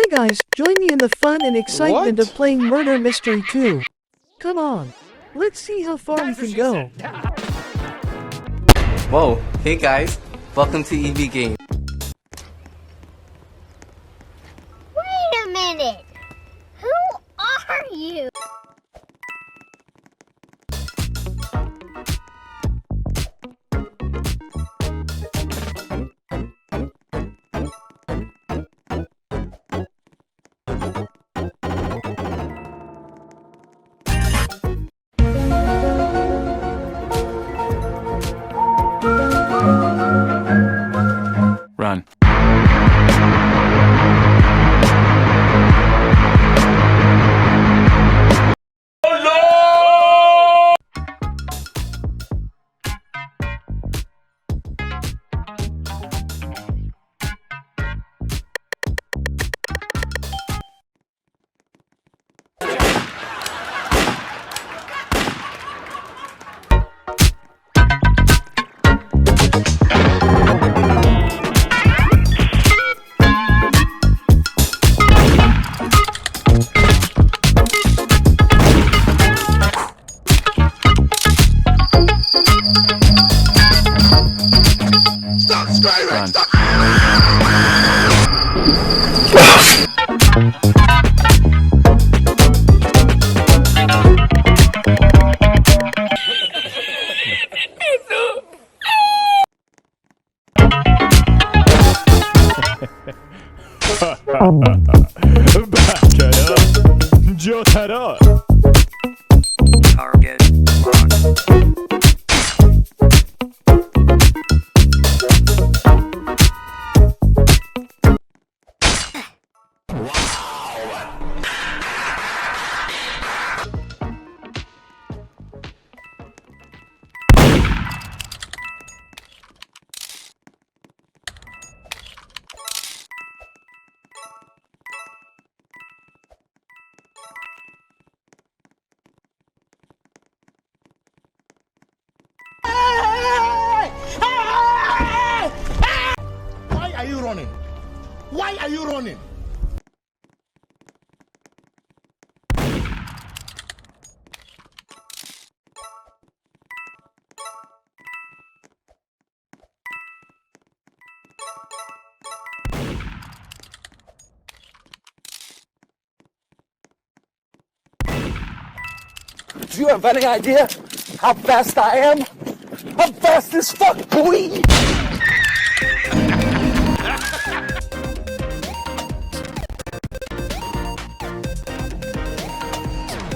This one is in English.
Hey guys, join me in the fun and excitement What? of playing Murder Mystery 2. Come on, let's see how far we can go. Whoa, hey guys, welcome to EV Game. Wait a minute! Who are you? Run. Stop screaming! Run. Stop! Back it up. Jot that up. Target locked. Why are you running? Why are you running? Do you have any idea how fast I am? I'm fast as fuck, boy!